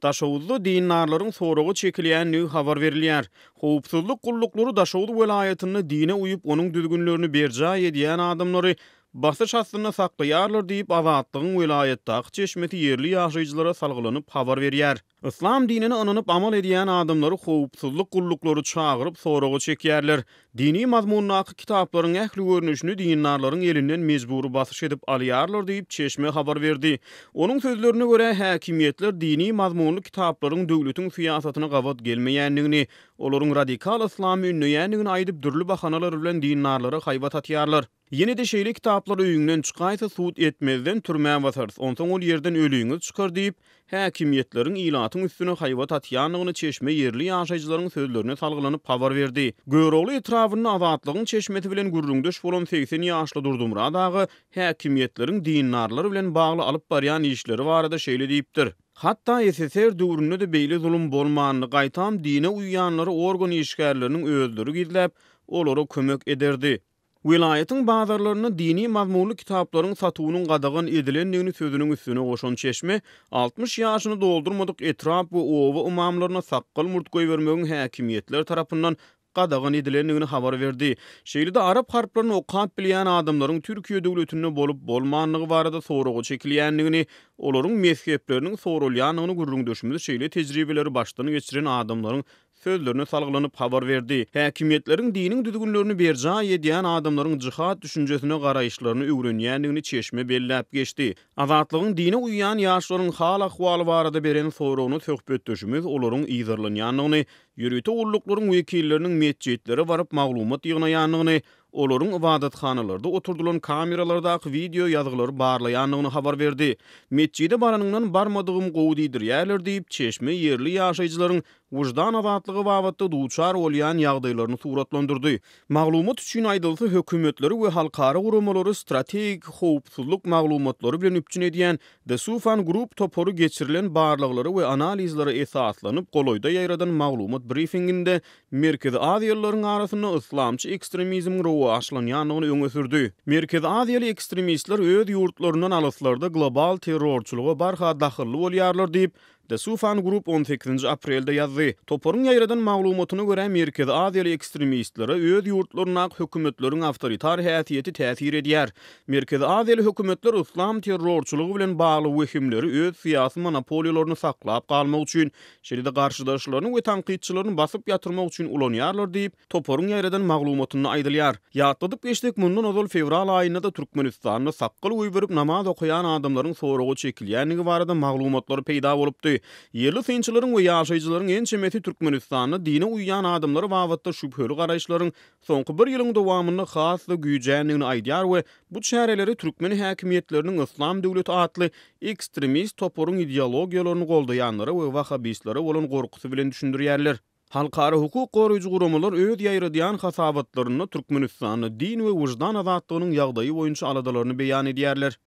Daşowuzda dinarlaryň soragy çekilýänligi habar berilýär. Howpsuzlyk gullukları Daşowuz welaýatyny dine uyup onuň düzgünlerini berja edýän adamlary basyş astyna saklaýarlar diýip azatlygyň welaýatdaky çeşmeti yerli ýaşaýjylara salgylanyp habar berýär. İslam dinini ananyp amal edýän adamlary howpsuzlyk gullukları çagyryp soragy çekýärler. Dini mazmunlaky kitaplaryň ähli görnüşini dinarlaryň elinden mejburi basyş edip alýarlar diýip çeşme habar berdi. Onuň sözlerine görä häkimiýetler dini mazmunly kitaplaryň döwletiň fiýasatyna gawat gelmeýändigini, olaryň radikal islam ünleýändigini aýdyp dürli bahanalar bilen dinarlara haýbat atýarlar. Yine de şeýle kitaplary öýüňden çykaýsa suud etmezden türmä basarsy. Onsoň ol ýerden ölüňiz çykar diýip häkimiýetleriň ilatyň üstüne haýbat atýanlygyny çeşme yerli ýaşaýjylaryň sözlerine salgylanyp habar berdi. Göwrogly etrawyny azatlygyň çeşmeti bilen gürrüňdeş bolan 80 ýaşly Durdumra dagy häkimiýetleriň dinarlary bilen bagly alyp barýan işleri barada şeýle diýipdir. Hatta SSR döwründe de beýle zulüm bolmanyny gaýtam dine uýýanlary organ işgärleriniň özleri gizläp olara kömek ederdi. Welaýatyň bazarlaryna dini mazmunly kitaplaryň satuwynyň gadagan edilendigini sözüniň üstüne goşan çeşme 60 ýaşyny doldurmadyk etrap we owa umamlaryna sakkal murtgoý bermegiň häkimiýetler tarapyndan gadagan edilendigini habar berdi. Şeýle-de arap harplaryny okap bilýän adamlaryň Türkiýe döwletinde bolup bolmanlygy barada soragy çekilýändigini, olaryň mezhepleriniň sorulýanlygyny gürrüňdeşimiz şeýle tejribeleri başdan geçiren adamlaryň sözlerine salgylanyp habar berdi. Häkimiýetleriň diniň düzgünlerini berja edýän adamlaryň jihad düşünjesine garaýşlaryny öwrenýändigini çeşme belläp geçdi. Azatlygyň dine uýýan ýaşlaryň hal ahwaly barada beren soragyny söhbetdeşimiz olaryň ýyzarlanýanlygyny, ýürüýte ulluklaryň wekilleriniň mesjidlere baryp maglumat ýygnaýanlygyny, olaryň ibadatxanalarda oturdulan kameralardaky video ýazgylary barlaýanlygyny habar berdi. Mesjide baranyňdan barmadygym gowdydyr ýerler diýip çeşme yerli ýaşaýjylaryň wujdan azatlygy babatda duçar bolýan ýagdaýlaryny suratlandyrdy. Maglumat üçin aýdylsa hökümetleri we halkara guramalary strategik howpsuzlyk maglumatlary bilen üpçün edýän The Sufan Group toporu geçirilen barlyklary we analizlary esaslanyp goloýda ýaýradan maglumat briefinginde Merkezi Aziýalylaryň arasynda islamçy ekstremizm rowy aşlanýanlygyny öňe sürdi. Merkezi Aziýaly ekstremistler öz ýurtlaryndan alyslarda global terrorçuluga barha dahylly bolýarlar diýip The Sufan Group 18 aprelde ýazdy. Toporun ýaýradan maglumatyna görä Merkezi Aziýaly ekstremistlere öz ýurtlaryna hökümetleriň awtoritar häsiýeti täsir edýär. Merkezi Aziýaly hökümetler islam terrorçulugy bilen bagly wehimleri öz syýasy monopoliýalaryny saklap galmak üçin, şeýle-de garşydaşlaryny we tanqidçilerini basyp ýatyrmak üçin ulanýarlar diýip toporun ýaýradan maglumatyny aýdylýar. Ýatladyp geçdik mundan ozal fevral aýynda da Türkmenistanyna sakkal uýberip namaz okuyan adamlaryň soragy çekilýändigi barada maglumatlar peýda bolupdy. Yerli synçylaryň we ýaşaýjylaryň en çemeti Türkmenistanyna dine uýýan adamlary babatda şüpheli garaýşlaryň soňky bir ýylyň dowamynda has we güýjänligini aýdýar we bu çäreleri türkmen häkimiýetleriniň Islam döwleti atly ekstremist toporuň ideologiýalaryny goldaýanlary we wahhabistlere bolan gorkusy bilen düşündirýärler. Halkara hukuk goraýjy guramalar öz ýaýradýan hasabatlaryny Türkmenistanyň din we wujdan azatlygynyň ýagdaýy boýunça aladalaryny beýan edýärler.